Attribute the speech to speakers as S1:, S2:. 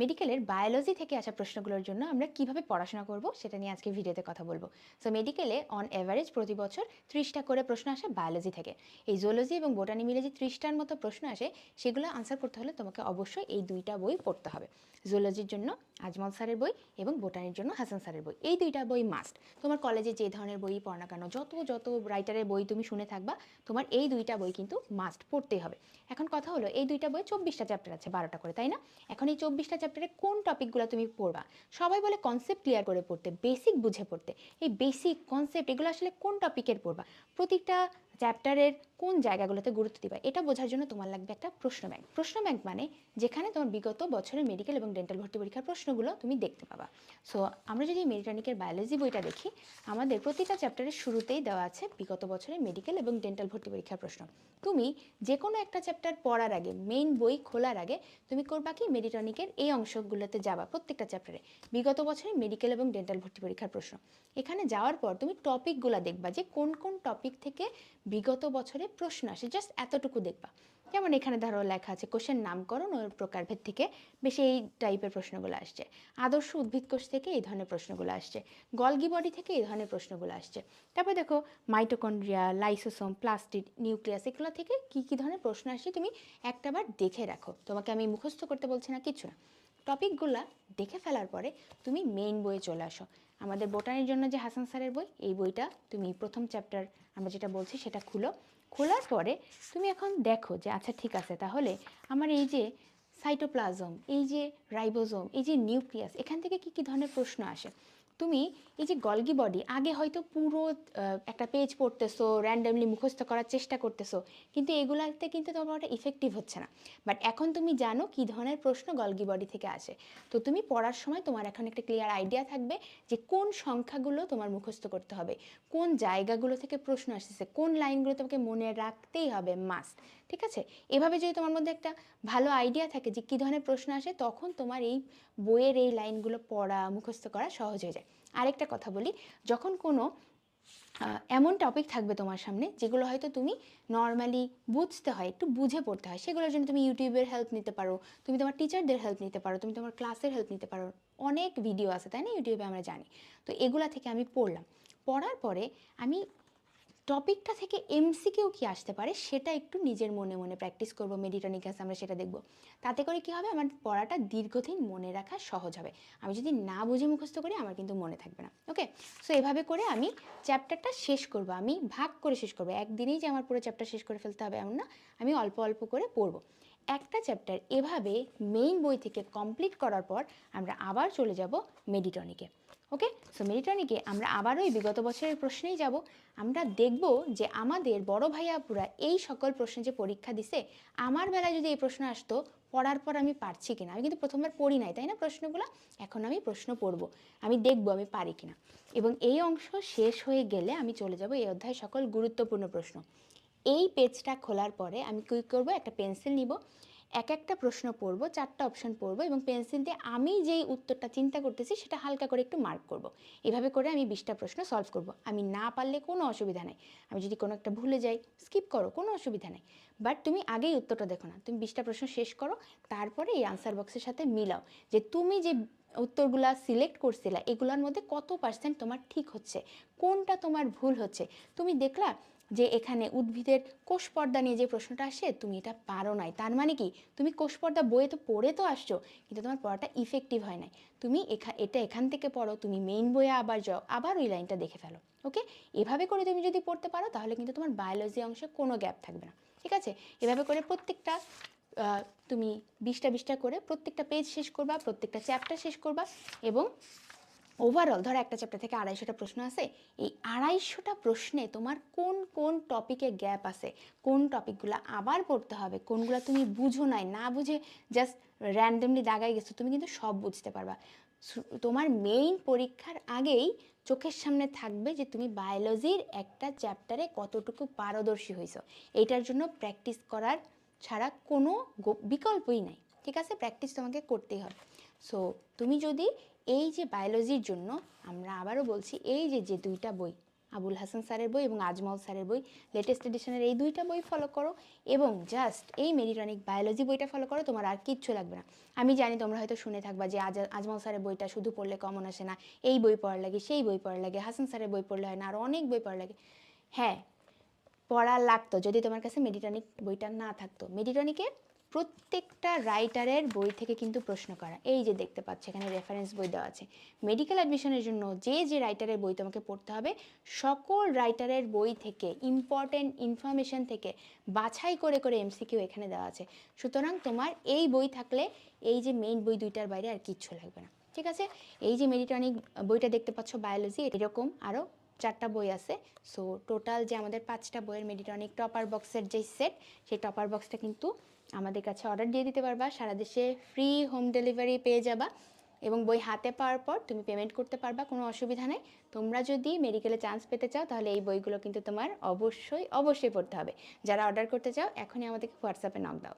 S1: মেডিকেলের বায়োলজি থেকে আসা প্রশ্নগুলোর জন্য আমরা কিভাবে পড়াশোনা করব সেটা নিয়ে আজকে ভিডিওতে কথা বলবো। সো মেডিকেলে অন এভারেজ প্রতি বছর 30টা করে প্রশ্ন আসে বায়োলজি থেকে। এই জুলজি এবং বোটানি মিলে যে 30টার মতো প্রশ্ন আসে সেগুলো আনসার করতে হলে তোমাকে অবশ্যই এই দুইটা বই পড়তে হবে। জুলজির জন্য আজমল স্যারের বই এবং বোটানির জন্য হাসান স্যারের বই, এই দুইটা বই মাস্ট। তোমার কলেজে যে ধরনের বই পড়ো না কেন, যত যত রাইটারের বই তুমি শুনে থাকবা, তোমার এই দুইটা বই কিন্তু মাস্ট পড়তেই হবে। এখন কথা হলো, এই দুইটা বই 24টা চ্যাপ্টার আছে, 12টা করে, তাই না? এখন এই 24টা চ্যাপ্টারে কোন টপিকগুলো তুমি পড়বা? সবাই বলে কনসেপ্ট ক্লিয়ার করে পড়তে, বেসিক বুঝে পড়তে। এই বেসিক কনসেপ্ট এগুলো আসলে কোন টপিকের পড়বা? প্রতিটা চ্যাপ্টারের কোন জায়গাগুলোতে গুরুত্ব দিবা, এটা বোঝার জন্য তোমার লাগবে একটা প্রশ্ন ব্যাংক। প্রশ্ন ব্যাংক মানে যেখানে তোমার বিগত বছরের মেডিকেল এবং ডেন্টাল ভর্তি পরীক্ষার প্রশ্নগুলো তুমি দেখতে পাবা। সো আমরা যদি মেডিটনিকের বায়োলজি বইটা দেখি, আমাদের প্রতিটা চ্যাপ্টারের শুরুতেই দেওয়া আছে বিগত বছরের মেডিকেল এবং ডেন্টাল ভর্তি পরীক্ষার প্রশ্ন। তুমি যে কোনো একটা চ্যাপ্টার পড়ার আগে, মেইন বই খোলার আগে তুমি করবা কি, মেডিটনিকের এই অংশগুলোতে যাবা, প্রত্যেকটা চ্যাপ্টারে বিগত বছরের মেডিকেল এবং ডেন্টাল ভর্তি পরীক্ষার প্রশ্ন। এখানে যাওয়ার পর তুমি টপিকগুলো দেখবা যে কোন কোন টপিক থেকে বিগত বছরে প্রশ্ন আসে, জাস্ট এতটুকু দেখবা। যেমন এখানে ধরো লেখা আছে কোষের নামকরণ ও প্রকারভেদ থেকে বেশি এই টাইপের প্রশ্নগুলো আসছে, আদর্শ উদ্ভিদ কোষ থেকে এই ধরনের প্রশ্নগুলো আসছে, গলগি বডি থেকে এই ধরনের প্রশ্নগুলো আসছে। তারপর দেখো মাইটোকন্ড্রিয়া, লাইসোসোম, প্লাস্টিড, নিউক্লিয়াস, এগুলো থেকে কী কী ধরনের প্রশ্ন আসছে তুমি একটাবার দেখে রাখো। তোমাকে আমি মুখস্থ করতে বলছি না, কিছু না। টপিকগুলা দেখে ফেলার পরে তুমি মেইন বইয়ে চলে আসো। আমাদের বোটানির জন্য যে হাসান স্যারের বই, এই বইটা তুমি প্রথম চ্যাপ্টার আমরা যেটা বলছি সেটা খুলো। খোলার পরে তুমি এখন দেখো যে আচ্ছা ঠিক আছে, তাহলে আমার এই যে সাইটোপ্লাজম, এই যে রাইবোজোম, এই যে নিউক্লিয়াস, এখান থেকে কী কী ধরনের প্রশ্ন আসে। তুমি এই যে গলগি বডি, আগে হয়তো পুরো একটা পেজ পড়তেছো, র্যান্ডামলি মুখস্থ করার চেষ্টা করতেছো, কিন্তু এগুলাতে কিন্তু তোমার ওটা ইফেক্টিভ হচ্ছে না। বাট এখন তুমি জানো কী ধরনের প্রশ্ন গলগি বডি থেকে আসে। তো তুমি পড়ার সময় তোমার এখন একটা ক্লিয়ার আইডিয়া থাকবে যে কোন সংখ্যাগুলো তোমার মুখস্থ করতে হবে, কোন জায়গাগুলো থেকে প্রশ্ন আসতেছে, কোন লাইনগুলো তোমাকে মনে রাখতেই হবে মাস্ট। ঠিক আছে? এভাবে যদি তোমার মধ্যে একটা ভালো আইডিয়া থাকে যে কী ধরনের প্রশ্ন আসে, তখন তোমার এই বইয়ের এই লাইনগুলো পড়া, মুখস্থ করা সহজ হয়ে যায়। আরেকটা কথা বলি, যখন কোনো এমন টপিক থাকবে তোমার সামনে যেগুলো হয়তো তুমি নর্মালি বুঝতে হয়, একটু বুঝে পড়তে হয়, সেগুলোর জন্য তুমি ইউটিউবের হেল্প নিতে পারো, তুমি তোমার টিচারদের হেল্প নিতে পারো, তুমি তোমার ক্লাসের হেল্প নিতে পারো। অনেক ভিডিও আছে, তাই না, ইউটিউবে, আমরা জানি। তো এগুলা থেকে আমি পড়লাম, পড়ার পরে আমি টপিকটা থেকে এমসিকিউ কি আসতে পারে সেটা একটু নিজের মনে মনে প্র্যাকটিস করবো। মেডিটনিকাস আমরা সেটা দেখব। তাতে করে কি হবে, আমার পড়াটা দীর্ঘদিন মনে রাখা সহজ হবে। আমি যদি না বুঝে মুখস্থ করি, আমার কিন্তু মনে থাকবে না। ওকে? সো এভাবে করে আমি চ্যাপ্টারটা শেষ করব, আমি ভাগ করে শেষ করবো। একদিনেই যে আমার পুরো চ্যাপ্টার শেষ করে ফেলতে হবে এমন না, আমি অল্প অল্প করে পড়বো। একটা চ্যাপ্টার এভাবে মেইন বই থেকে কমপ্লিট করার পর আমরা আবার চলে যাব মেডিটনিকে। ওকে? সো মেডিটনিকে আমরা আবারও ওই বিগত বছরের প্রশ্নেই যাব। আমরা দেখব যে আমাদের বড় ভাই আপুরা এই সকল প্রশ্নে যে পরীক্ষা দিছে, আমার বেলায় যদি এই প্রশ্ন আসতো, পড়ার পর আমি পারছি কিনা। আমি কিন্তু প্রথমবার পড়ি নাই, তাই না, প্রশ্নগুলো। এখন আমি প্রশ্ন পড়ব, আমি দেখব আমি পারি কিনা। এবং এই অংশ শেষ হয়ে গেলে আমি চলে যাব এই অধ্যায় সকল গুরুত্বপূর্ণ প্রশ্ন। এই পেজটা খোলার পরে আমি কী করব, একটা পেন্সিল নিব, এক একটা প্রশ্ন পড়ব, 4টা অপশন পড়ব এবং পেন্সিল দিয়ে আমি যেই উত্তরটা চিন্তা করতেছি সেটা হালকা করে একটু মার্ক করব। এভাবে করে আমি 20টা প্রশ্ন সলভ করব। আমি না পারলে কোনো অসুবিধা নেই, আমি যদি কোনো একটা ভুলে যাই স্কিপ করো, কোনো অসুবিধা নেই। বাট তুমি আগেই উত্তরটা দেখো না, তুমি 20টা প্রশ্ন শেষ করো, তারপরে এই আনসার বক্সের সাথে মিলাও যে তুমি যে উত্তরগুলা সিলেক্ট করছিলা এগুলোর মধ্যে কত % তোমার ঠিক হচ্ছে, কোনটা তোমার ভুল হচ্ছে। তুমি দেখলা যে এখানে উদ্ভিদের কোষ পর্দা নিয়ে যে প্রশ্নটা আসে, তুমি এটা পারো নাই, তার মানে কি, তুমি কোষ পর্দা বইয়ে তো পড়ে তো আসছো, কিন্তু তোমার পড়াটা ইফেক্টিভ হয় নাই। তুমি এটা এখান থেকে পড়ো, তুমি মেইন বইয়ে আবার যাও, আবার ওই লাইনটা দেখে ফেলো। ওকে? এভাবে করে তুমি যদি পড়তে পারো, তাহলে কিন্তু তোমার বায়োলজি অংশে কোনো গ্যাপ থাকবে না। ঠিক আছে? এভাবে করে প্রত্যেকটা তুমি 20টা করে প্রত্যেকটা পেজ শেষ করবা, প্রত্যেকটা চ্যাপ্টার শেষ করবা। এবং ওভারঅল ধরো একটা চ্যাপ্টার থেকে 250টা প্রশ্ন আছে, এই 250টা প্রশ্নে তোমার কোন কোন টপিকে গ্যাপ আছে, কোন টপিকগুলো আবার পড়তে হবে, কোনগুলো তুমি বুঝো নাই, না বুঝে জাস্ট র্যান্ডমলি দাগাই গেছো, তুমি কিন্তু সব বুঝতে পারবা। তোমার মেইন পরীক্ষার আগেই চোখের সামনে থাকবে যে তুমি বায়োলজির একটা চ্যাপ্টারে কতটুকু পারদর্শী হয়েছো। এইটার জন্য প্র্যাকটিস করার ছাড়া কোনো বিকল্পই নাই। ঠিক আছে? প্র্যাকটিস তোমাকে করতেই হবে। সো তুমি যদি এই যে বায়োলজির জন্য, আমরা আবারও বলছি, এই যে যে দুইটা বই আবুল হাসান স্যারের বই এবং আজমল স্যারের বই, লেটেস্ট এডিশনের এই দুইটা বই ফলো করো এবং জাস্ট এই মেডিটনিক বায়োলজি বইটা ফলো করো, তোমার আর কিচ্ছু লাগবে না। আমি জানি তোমরা হয়তো শুনে থাকবা যে আজমল স্যারের বইটা শুধু পড়লে কমন আসে না, এই বই পড়ার লাগে, সেই বই পড়ার লাগে, হাসান স্যারের বই পড়লে হয় না, আর অনেক বই পড়ার লাগে। হ্যাঁ, পড়া লাগতো যদি তোমার কাছে মেডিটনিক বইটা না থাকতো। মেডিটনিকে প্রত্যেকটা রাইটারের বই থেকে কিন্তু প্রশ্ন করা, এই যে দেখতে পাচ্ছ এখানে রেফারেন্স বই দেওয়া আছে। মেডিকেল অ্যাডমিশনের জন্য যে যে রাইটারের বই তোমাকে পড়তে হবে, সকল রাইটারের বই থেকে ইম্পর্টেন্ট ইনফরমেশন থেকে বাছাই করে করে এমসিকিউ এখানে দেওয়া আছে। সুতরাং তোমার এই বই থাকলে এই যে মেইন বই দুইটার বাইরে আর কিচ্ছু লাগবে না, ঠিক আছে? এই যে মেডিটনিক বইটা দেখতে পাচ্ছ বায়োলজি, এরকম আরও 4টা বই আছে। সো টোটাল যে আমাদের 5টা বইয়ের মেডিটনিক টপার বক্সের যে সেট, সেই টপার বক্সটা কিন্তু আমাদের কাছে অর্ডার দিয়ে দিতে পারবা, সারা দেশে ফ্রি হোম ডেলিভারি পেয়ে যাবা এবং বই হাতে পাওয়ার পর তুমি পেমেন্ট করতে পারবা, কোনো অসুবিধা নেই। তোমরা যদি মেডিকেলে চান্স পেতে চাও তাহলে এই বইগুলো কিন্তু তোমার অবশ্যই অবশ্যই পড়তে হবে। যারা অর্ডার করতে চাও এখনই আমাদেরকে হোয়াটসঅ্যাপে নক দাও।